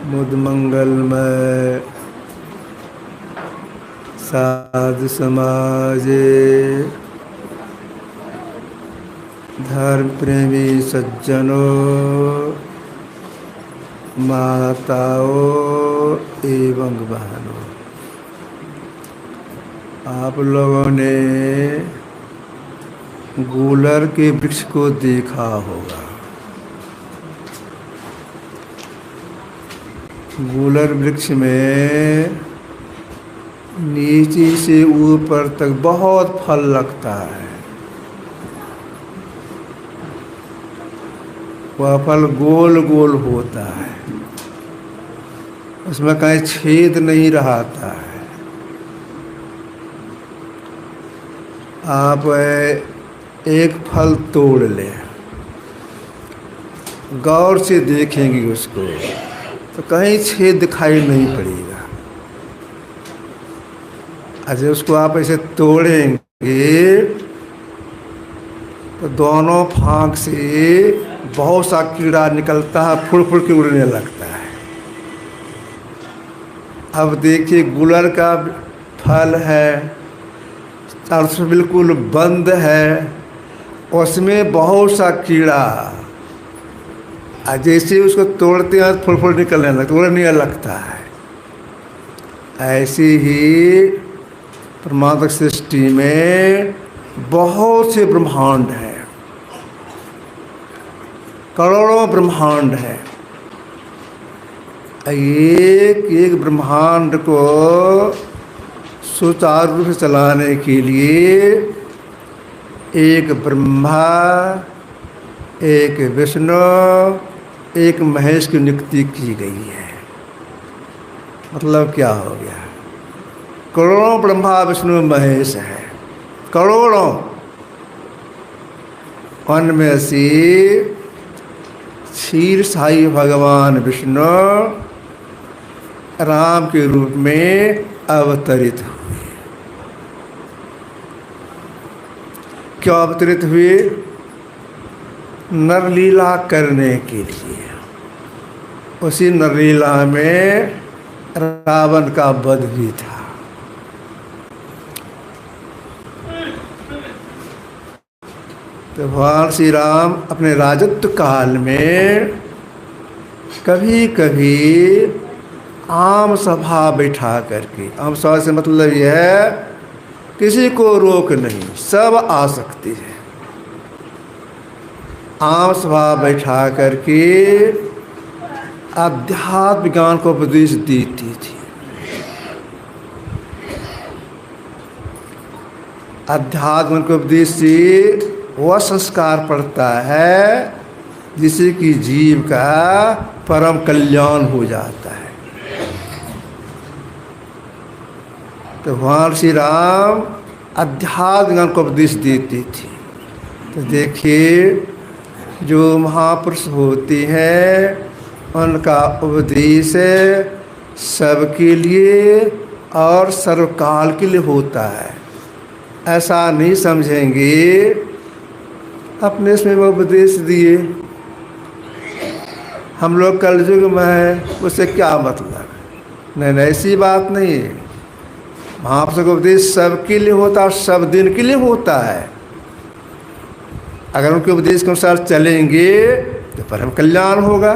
मुद मंगलमय साधु समाजे धर्म प्रेमी सज्जनों, माताओं एवं बहनों, आप लोगों ने गूलर के वृक्ष को देखा होगा। गूलर वृक्ष में नीचे से ऊपर तक बहुत फल लगता है। वह फल गोल गोल होता है, उसमें कहीं छेद नहीं रहता है। आप एक फल तोड़ लें, गौर से देखेंगे उसको तो कहीं छेद दिखाई नहीं पड़ेगा। अच्छा, उसको आप ऐसे तोड़ेंगे तो दोनों फांक से बहुत सा कीड़ा निकलता है, फुड़ फुड़ के उड़ने लगता है। अब देखिए, गुलर का फल है, अर्थ बिल्कुल बंद है, उसमें बहुत सा कीड़ा, जैसे उसको तोड़ते हैं फुड़ फुड़ निकलने लगता, उड़ने लगता है। ऐसे ही परमात्मा सृष्टि में बहुत से ब्रह्मांड हैं, करोड़ों ब्रह्मांड हैं। एक एक ब्रह्मांड को सुचारू रूप से चलाने के लिए एक ब्रह्मा, एक विष्णु, एक महेश की नियुक्ति की गई है। मतलब क्या हो गया? करोड़ों ब्रह्मा विष्णु महेश है, करोड़ों। उनमें से क्षीर साई भगवान विष्णु राम के रूप में अवतरित हुए। क्यों अवतरित हुए? नरलीला करने के लिए। उसी नरलीला में रावण का वध भी था। तो भगवान श्री राम अपने राजत्व काल में कभी कभी आम सभा बैठा करके, आम सभा से मतलब यह है किसी को रोक नहीं, सब आ सकते हैं। आम सभा बैठा करके अध्यात्म ज्ञान को उपदेश देती थी। अध्यात्म को उपदेश से वह संस्कार पड़ता है जिससे कि जीव का परम कल्याण हो जाता है। तो भगवान श्री राम अध्यात्म ज्ञान को उपदेश देते थे। तो देखिए, जो महापुरुष होते हैं उनका उपदेश सबके लिए और सर्वकाल के लिए होता है। ऐसा नहीं समझेंगे अपने इसमें वो उपदेश दिए, हम लोग कलयुग में हैं, उससे क्या मतलब? नहीं, ऐसी बात नहीं है। महापुरुष का उपदेश सबके लिए होता है और सब दिन के लिए होता है। अगर उनके उपदेश के अनुसार चलेंगे तो परम कल्याण होगा,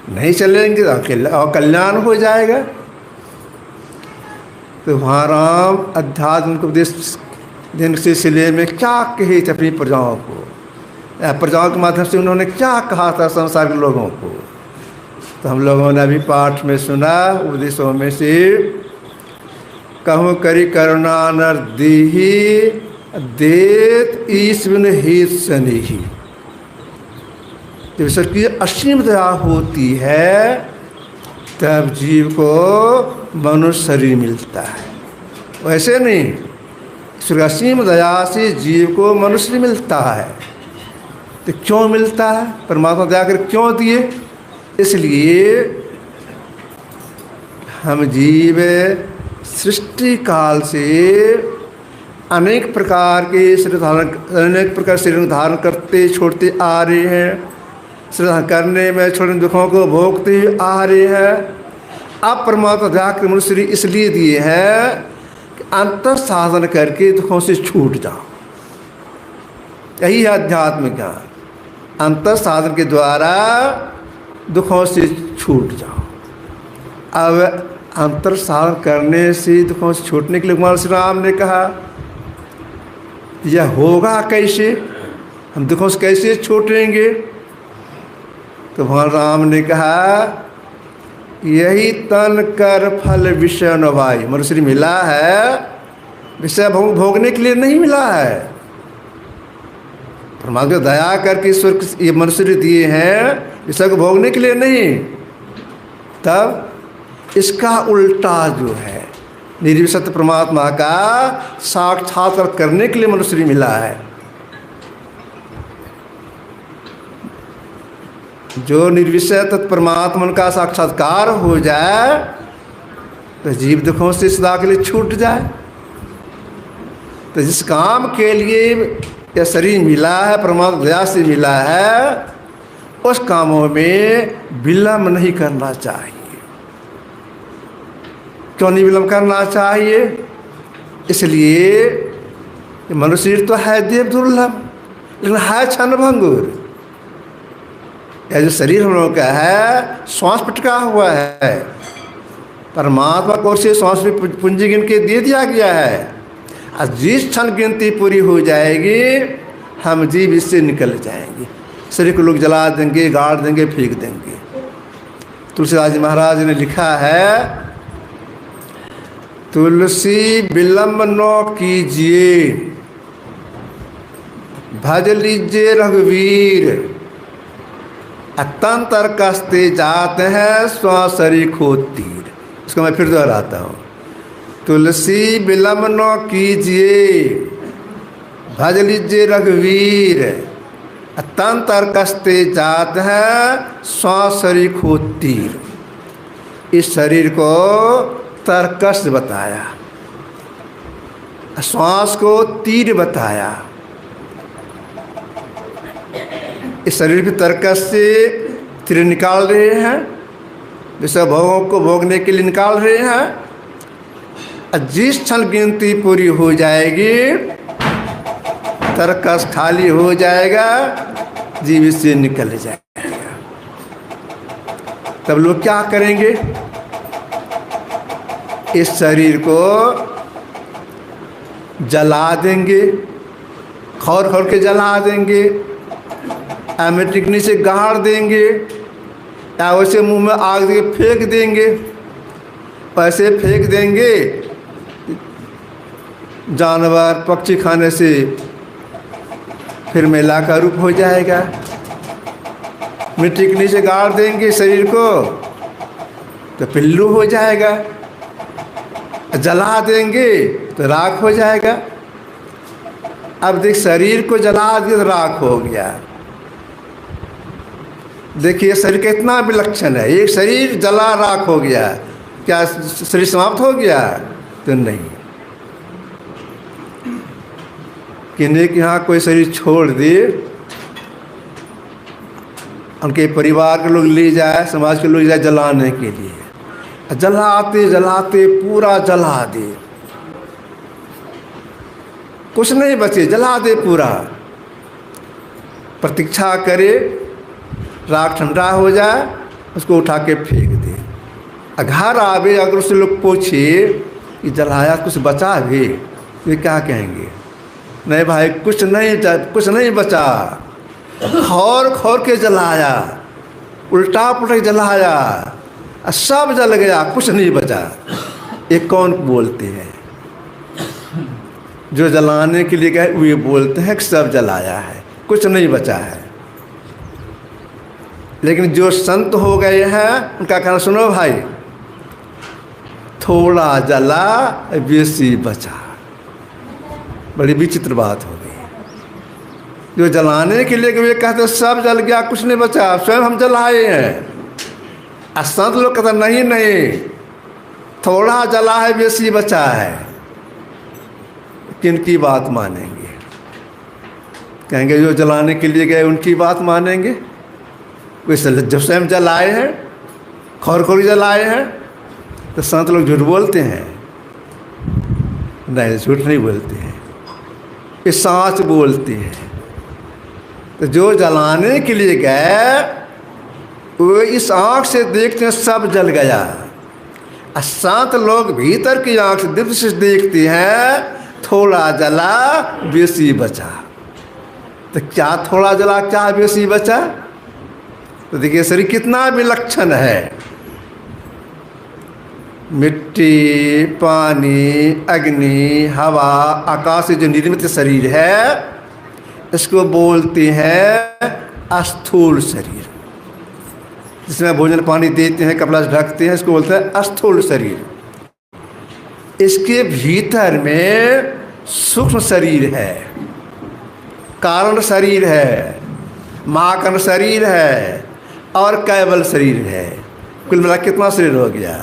नहीं चलेंगे तो कल्याण हो जाएगा। तो वहाँ राम अध्यात्म के उपदेश दिन के सिलसिले में क्या कहे थे अपनी प्रजाओं को, प्रजाओं के माध्यम से उन्होंने क्या कहा था संसार के लोगों को, तो हम लोगों ने अभी पाठ में सुना। उपदेशों में से कहूँ करी करुणा नर देही देत ईश्वन हित सनेही। जब सबकी असीम दया होती है तब जीव को मनुष्य शरीर मिलता है। वैसे नहीं, ईश्वर असीम दया से जीव को मनुष्य मिलता है। तो क्यों मिलता है? परमात्मा दया कर क्यों दिए? इसलिए हम जीव सृष्टि काल से अनेक प्रकार के शरीर धारण करते छोड़ते आ रहे हैं। श्रद्धा करने में छोटे दुखों को भोगते हुए आ रहे हैं। अब परमात्मा दया के मनुष्य इसलिए दिए हैं कि अंतर साधन करके दुखों से छूट जाओ। यही है अध्यात्म ज्ञान, अंतर साधन के द्वारा दुखों से छूट जाओ। अब अंतर साधन करने से दुखों से छूटने के लिए भगवान श्री राम ने कहा यह होगा कैसे, हम दुखों से कैसे छूटेंगे? तो भगवान राम ने कहा यही तन कर फल विषय न भाई। मनुष्य मिला है विषय भोगने के लिए नहीं मिला है। परमात्मा दया करके ईश्वर ये मनुष्य दिए हैं विषय को भोगने के लिए नहीं। तब इसका उल्टा जो है निर्विशत परमात्मा का साक्षात्कार करने के लिए मनुष्य मिला है। जो निर्विशत परमात्मा का साक्षात्कार हो जाए तो जीव दुखों से सदा के लिए छूट जाए। तो जिस काम के लिए यह शरीर मिला है, परमात्मा दया से मिला है, उस कामों में विलंब नहीं करना चाहिए। क्यों नहीं विलंब करना चाहिए? इसलिए मनुष्य तो है देव दुर्लभ, लेकिन है क्षणभंगुर। यह जो शरीर हम लोग का है श्वास पटका हुआ है, परमात्मा को से श्वास में पूंजी गिन के दे दिया गया है। और जिस क्षण गिनती पूरी हो जाएगी हम जीव इससे निकल जाएंगे। शरीर को लोग जला देंगे, गाड़ देंगे, फेंक देंगे। तुलसीदास जी महाराज ने लिखा है तुलसी विलंब न कीजिए, भज लीजिए रघुवीर, तंतर कसते जाते हैं स्व शरीर खो तीर। इसको मैं फिर दोहराता हूँ। तुलसी विलंब न कीजिए, भज लीजिए रघुवीर, तंतर कसते जाते हैं स्व शरीर खो तीर। इस शरीर को तरकस बताया, श्वास को तीर बताया। इस शरीर की तरकस से तीर निकाल रहे हैं, जैसे भोगों को भोगने के लिए निकाल रहे हैं। जिस क्षण गिनती पूरी हो जाएगी तरकस खाली हो जाएगा, जीव से निकल जाएगा। तब लोग क्या करेंगे? इस शरीर को जला देंगे, खौर खौर के जला देंगे, मिट्टी से गाड़ देंगे, या वैसे मुंह में आग दे फेंक देंगे। पैसे फेंक देंगे, जानवर पक्षी खाने से फिर मेला का रूप हो जाएगा। मिट्टी के नीचे गाड़ देंगे शरीर को तो पिल्लू हो जाएगा, जला देंगे तो राख हो जाएगा। अब देख शरीर को जला दिया तो राख हो गया। देखिए शरीर कितना विलक्षण है। एक शरीर जला राख हो गया, क्या शरीर समाप्त हो गया? तो नहीं। किन्हीं के यहाँ कोई शरीर छोड़ दे, उनके परिवार के लोग ले जाए, समाज के लोग ले जाए जलाने के लिए, जलाते जलाते पूरा जला दे, कुछ नहीं बचे, जला दे पूरा। प्रतीक्षा करे राख ठंडा हो जाए, उसको उठा के फेंक दे। घर आवे अगर उससे लोग पूछे कि जलाया कुछ बचा भी, वे क्या कहेंगे? नहीं भाई कुछ नहीं बचा, खौर खौर के जलाया, उल्टा पुल्टा जलाया, सब जल गया, कुछ नहीं बचा। ये कौन बोलते हैं? जो जलाने के लिए गए वे बोलते हैं कि सब जलाया है, कुछ नहीं बचा है। लेकिन जो संत हो गए हैं उनका कहना सुनो भाई, थोड़ा जला बेसी बचा। बड़ी विचित्र बात हो गई। जो जलाने के लिए वे कहते सब जल गया, कुछ नहीं बचा, स्वयं हम जलाए हैं। संत लोग कहते नहीं, थोड़ा जला है बेसी बचा है। किन की बात मानेंगे? कहेंगे जो जलाने के लिए गए उनकी बात मानेंगे, कोई जब स्वयं जलाए हैं, खौरखोरी जलाए हैं, तो संत लोग झूठ बोलते हैं? नहीं, झूठ नहीं बोलते हैं, ये सांच बोलते हैं। तो जो जलाने के लिए गए वो इस आँख से देखते हैं सब जल गया। संत लोग भीतर की आँख से दीप्त से देखते हैं थोड़ा जला बेसी बचा। तो क्या थोड़ा जला, क्या बेसी बचा? तो देखिए शरीर कितना विलक्षण है। मिट्टी, पानी, अग्नि, हवा, आकाश से जो निर्मित शरीर है इसको बोलते हैं स्थूल शरीर। जिसमें भोजन पानी देते हैं, कपड़ा से ढकते हैं, इसको बोलते हैं स्थूल शरीर। इसके भीतर में सूक्ष्म शरीर है, कारण शरीर है, महाकर्ण शरीर है और कैवल शरीर है। कुल मिला कितना शरीर हो गया?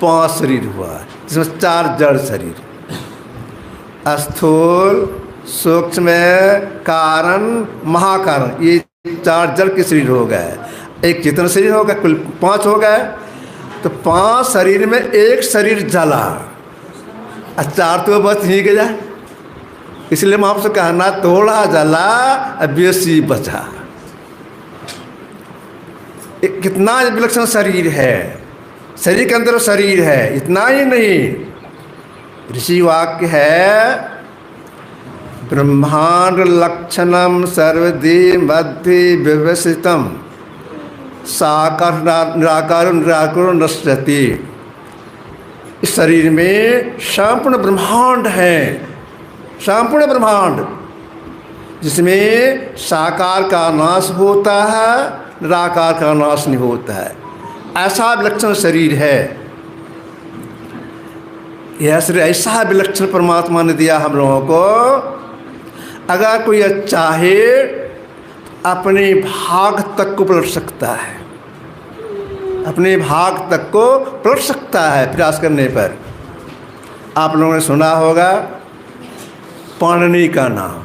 5 शरीर हुआ, जिसमें 4 जड़ शरीर, स्थूल, सूक्ष्म, कारण, महाकारण, ये 4 जड़ के शरीर हो गए। एक चेतन शरीर होगा, कुल 5 हो गए। तो 5 शरीर में एक शरीर जला, 4 तो बच ही गया। इसलिए मैं आपसे कहना, थोड़ा जला बेसी बचा। कितना विलक्षण शरीर है, शरीर के अंदर शरीर है। इतना ही नहीं, ऋषि वाक्य है, ब्रह्मांड लक्षणम सर्वदि मध्य व्यवस्थितम साकार निराकार निराकार नश्यति। इस शरीर में संपूर्ण ब्रह्मांड है, संपूर्ण ब्रह्मांड, जिसमें साकार का नाश होता है, निराकार का नाश नहीं होता है। ऐसा विलक्षण शरीर है। यह शरीर ऐसा विलक्षण परमात्मा ने दिया हम लोगों को। अगर कोई चाहे अपने भाग तक को पलट सकता है, अपने भाग तक को पलट सकता है प्रयास करने पर। आप लोगों ने सुना होगा पाणिनि का नाम।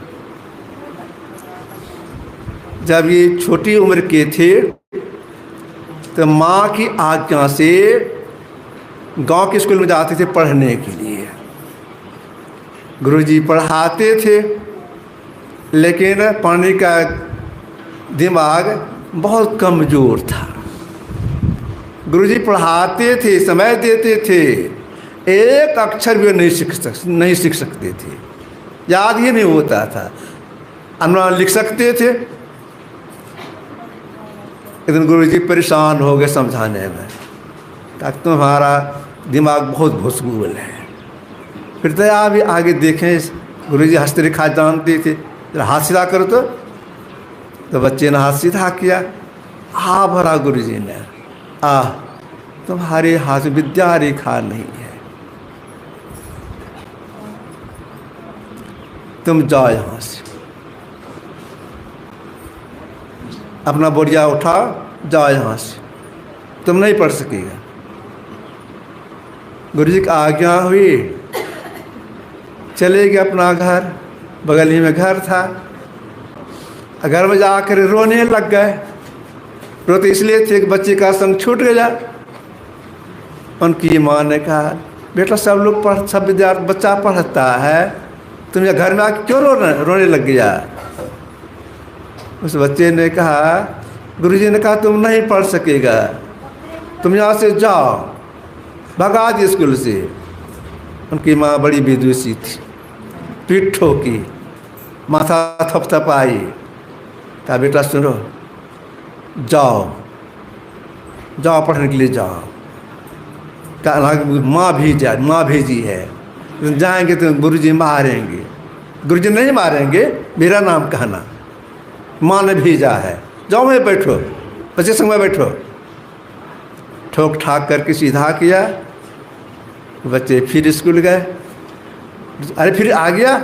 जब ये छोटी उम्र के थे तो माँ की आज्ञा से गांव के स्कूल में जाते थे पढ़ने के लिए। गुरुजी पढ़ाते थे, लेकिन पाणिनि का दिमाग बहुत कमज़ोर था। गुरुजी पढ़ाते थे, समय देते थे, एक अक्षर भी नहीं सीख सकते थे, याद ही नहीं होता था। अनुमान लिख सकते थे। एक दिन गुरुजी परेशान हो गए समझाने में, कहा तुम्हारा दिमाग बहुत भूसगुल है। फिर तो आप भी आगे देखें, गुरुजी हस्तरेखा जानते थे, जरा हाथ सीधा करो। तो बच्चे ने हाथ सीधा किया। भरा गुरुजी ने, तुम्हारे हाथ में विद्या रेखा नहीं है, तुम जाओ यहाँ से, अपना बोरिया उठा, जाओ यहाँ से, तुम नहीं पढ़ सकेगा। गुरुजी की आज्ञा हुई, चले गए अपना घर, बगल ही में घर था। घर में जाकर रोने लग गए। रोते इसलिए थे कि बच्चे का संग छूट गया। उनकी माँ ने कहा, बेटा सब लोग सब विद्यार्थी बच्चा पढ़ता है, तुम यहाँ घर में आके क्यों रोने लग गया? उस बच्चे ने कहा, गुरुजी ने कहा तुम नहीं पढ़ सकेगा, तुम यहाँ से जाओ, भगा दी स्कूल से। उनकी माँ बड़ी विदुषी थी, पीठ ठोकी, माथा थपथपाई, कहा बेटा सुनो, जाओ जाओ पढ़ने के लिए जाओ। कहा माँ भेजी है, जाएंगे तो गुरुजी मारेंगे। गुरुजी नहीं मारेंगे, मेरा नाम कहना, माँ ने भेजा है, जाओ मैं बैठो, बच्चे संग में बैठो। ठोक ठाक करके सीधा किया। बच्चे फिर स्कूल गए। अरे फिर आ गया,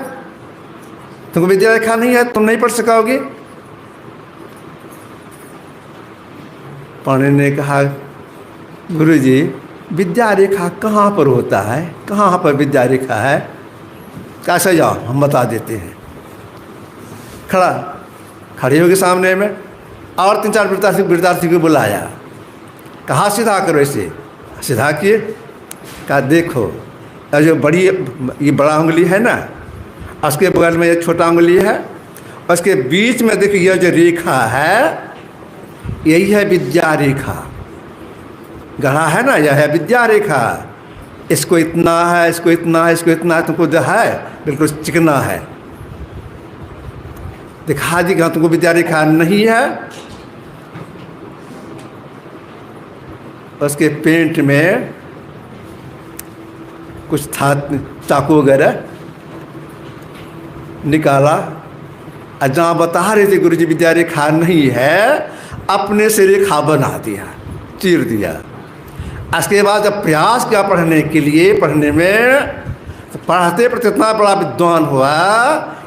तुमको विद्या रेखा नहीं है, तुम नहीं पढ़ सकोगे। पाणिनि ने कहा, गुरुजी विद्या रेखा कहाँ पर होता है, कहाँ पर विद्या रेखा है? कैसे जाओ, हम बता देते हैं। खड़े हो गए सामने में, और 3-4 विद्यार्थी को बुलाया, कहा सीधा करो इसे, सीधा किए। कहा देखो जो बड़ी ये बड़ा उंगली है ना, उसके बगल में ये छोटा उंगली है, उसके बीच में देखिए यह जो रेखा है यही है विद्या रेखा, गढ़ा है ना, यह है विद्या रेखा। इसको इतना है, इसको इतना है, इसको इतना है, तुमको जो है बिल्कुल चिकना है। दिखा दी कि तुमको विद्या रेखा नहीं है। उसके पेंट में कुछ था, चाकू वगैरह निकाला, और जहाँ बता रहे थे गुरु जी विद्या रेखा नहीं है, अपने से रेखा बना दिया, चीर दिया। इसके बाद जब प्रयास किया पढ़ने के लिए, पढ़ने में तो पढ़ते पढ़ते इतना बड़ा विद्वान हुआ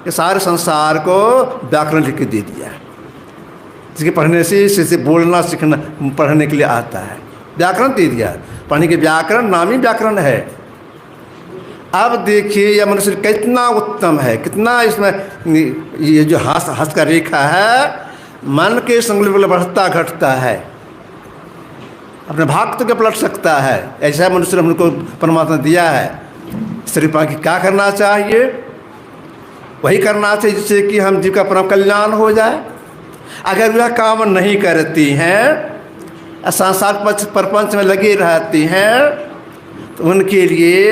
कि सारे संसार को व्याकरण लिख के दे दिया, जिसके पढ़ने से बोलना सीखना पढ़ने के लिए आता है, व्याकरण दे दिया। पढ़ने के व्याकरण नामी व्याकरण है। अब देखिए यह मनुष्य कितना उत्तम है, कितना इसमें ये जो हस्त का रेखा है मन के संकल्प बढ़ता घटता है, अपने भक्त को पलट सकता है। ऐसा मनुष्य हमको परमात्मा दिया है। सिर्फ की क्या करना चाहिए, वही करना चाहिए जिससे कि हम जीव का परम कल्याण हो जाए। अगर वह काम नहीं करती हैं, संसार प्रपंच में लगी रहती हैं, तो उनके लिए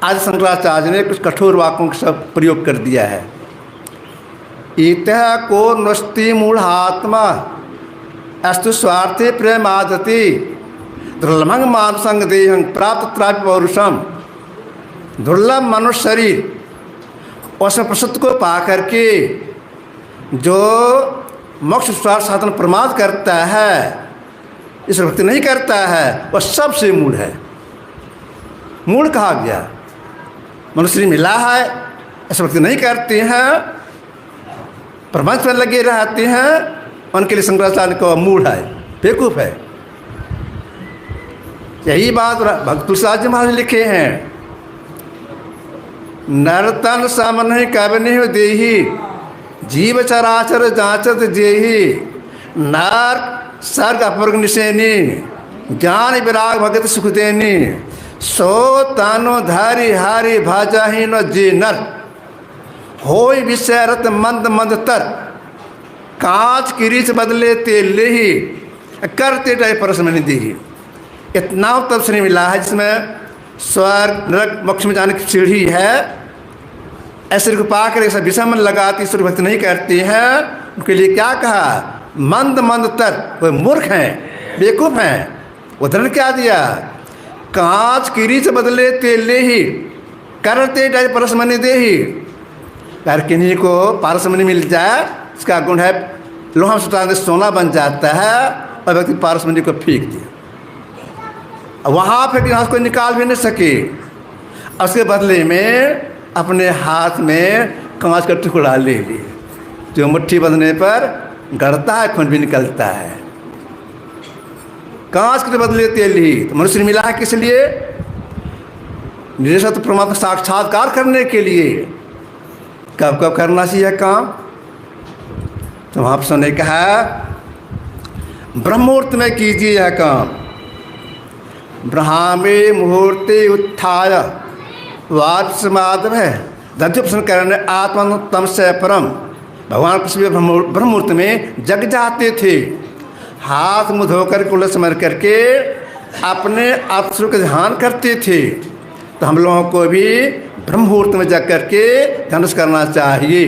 आज शंकराचार्य ने कुछ कठोर वाक्यों का सब प्रयोग कर दिया है। इतः को नस्ति मूढ़ात्मा अस्तु स्वार्थे प्रेमादति दुर्लभंग मानसंग देहं प्राप्त त्रापि पौरुषम। दुर्लभ मनुष्य शरीर उसमें प्रसुत को पा करके जो मोक्ष स्वार्थ साधन प्रमाद करता है, इस भक्ति नहीं करता है, वह सबसे मूढ़ है। मूढ़ कहा गया, मनुष्य मिला है, ऐसा भक्ति नहीं करते हैं, प्रपंच में लगे रहते हैं, उनके लिए शंकराचार्य को मूढ़ है, बेवकूफ है। यही बात भक्त तुलसीदास जी महाराज लिखे हैं, नरतन सम नहीं कब नहीं देही जीव चराचर जांचत जेही नर सर्ग अपवर्ग निशेनी ज्ञान विराग भगत सुख देनी सो तानो धारी हारी भाजाही न जे नर होय विषय रत मंद मंद तर कांच किरीच बदले ते लेही करते टाइप परस में दी। इतना उत्तम श्रेणी मिला है जिसमें स्वर्ग नरक मोक्ष में जाने की सीढ़ी है। ऐसे को पाकर ऐसा विषम लगाती ईश्वर भक्ति नहीं करती हैं, उनके लिए क्या कहा, मंद मंद तर, वे मूर्ख हैं, बेवकूफ हैं। उदाहरण क्या दिया, कांच किरीच बदले तेले ही करते टाइप परसमणि दे ही। अगर किन्हीं को पारसमणि मिल जाए, इसका गुण है लोहा सुता सोना बन जाता है, और व्यक्ति पारसमणि को फेंक दिया, वहाँ फेंक यहाँ कोई निकाल भी नहीं सके। उसके बदले में अपने हाथ में कांच का टुकड़ा ले लिए, जो मुट्ठी बंधने पर गड़ता है, खून भी निकलता है। कांच के बदले तेल ही। तो मनुष्य मिला है किस लिए, निरसत परमात्मा साक्षात्कार करने के लिए। कब कब करना चाहिए काम, तो महापुरुषों ने कहा ब्रह्ममुहूर्त में कीजिए यह काम। ब्रह्मे मुहूर्ते उत्थाय वात्समाधव है दध्यपसन करने आत्मोत्तम से परम। भगवान कृष्ण ब्रह्ममुहूर्त में जग जाते थे, हाथ मुँह धोकर कुल स्मर करके अपने अवसर का ध्यान करते थे। तो हम लोगों को भी ब्रह्ममुहूर्त में जग करके धनुष करना चाहिए।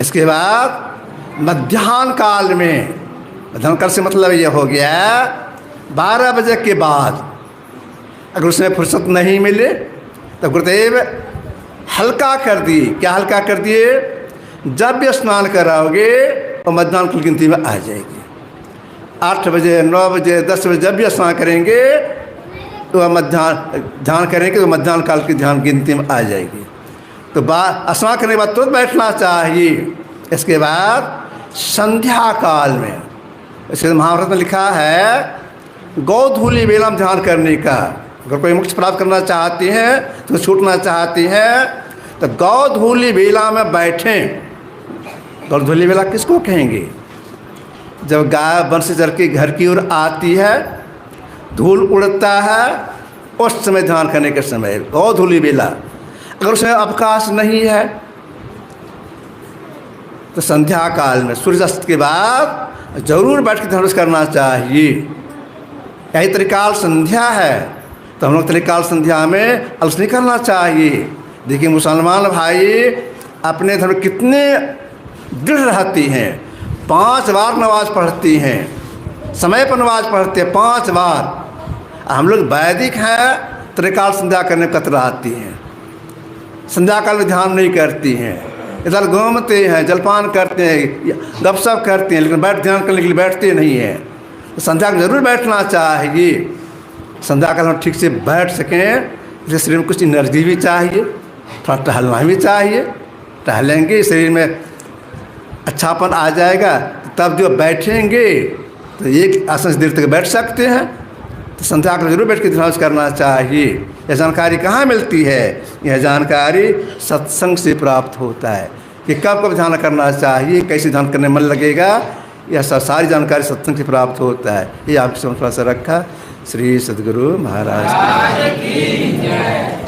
इसके बाद मध्याह्न काल में, मध्याह्न काल से मतलब यह हो गया 12 बजे के बाद, अगर उसमें फुर्सत नहीं मिले तो गुरुदेव हल्का कर दिए। क्या हल्का कर दिए, जब भी स्नान कराओगे तो मध्याह्न की गिनती में आ जाएगी। 8 बजे 9 बजे 10 बजे जब भी स्नान करेंगे तो वह मध्याह्न ध्यान करेंगे तो मध्याह्न काल की ध्यान गिनती में आ जाएगी। तो स्नान करने के बाद तुरंत बैठना चाहिए। इसके बाद संध्या काल में, इसके महाभारत में लिखा है गौधूली बेला में ध्यान करने का। अगर कोई मोक्ष प्राप्त करना चाहती हैं, तो छूटना चाहती हैं, तो गौधूली बेला में बैठें। और धूली बेला किसको कहेंगे? जब गाय वन से चल के घर की ओर आती है, धूल उड़ता है, उस समय ध्यान करने के समय और धूली बेला। अगर उसमें अवकाश नहीं है तो संध्या काल में सूर्यास्त के बाद जरूर बैठ के ध्यान करना चाहिए। यही त्रिकाल संध्या है, तो हम लोग त्रिकाल संध्या में अलस नहीं करना चाहिए। देखिए मुसलमान भाई अपने धर्म कितने दृढ़ रहती हैं, 5 बार नमाज पढ़ती हैं, समय पर नमाज पढ़ते हैं 5 बार। हम लोग वैदिक हैं, त्रिकाल संध्या करने कतराती हैं, संध्या काल में ध्यान नहीं करती हैं, इधर घूमते हैं, जलपान करते हैं, गपशप करते हैं, लेकिन ध्यान करने के लिए बैठते नहीं हैं। तो संध्या में ज़रूर बैठना चाहिए। संध्या काल में ठीक से बैठ सकें, इसलिए शरीर में कुछ एनर्जी भी चाहिए, थोड़ा टहलना भी चाहिए। टहलेंगे शरीर में अच्छापन आ जाएगा, तब जो बैठेंगे तो एक आसन से देर तक बैठ सकते हैं। तो संध्या को जरूर बैठ के ध्यान करना चाहिए। यह जानकारी कहाँ मिलती है? यह जानकारी सत्संग से प्राप्त होता है कि कब कब ध्यान करना चाहिए, कैसे ध्यान करने मन लगेगा। यह सारी जानकारी सत्संग से प्राप्त होता है। ये आपकी समझ से रखा। श्री सद्गुरु महाराज की जय।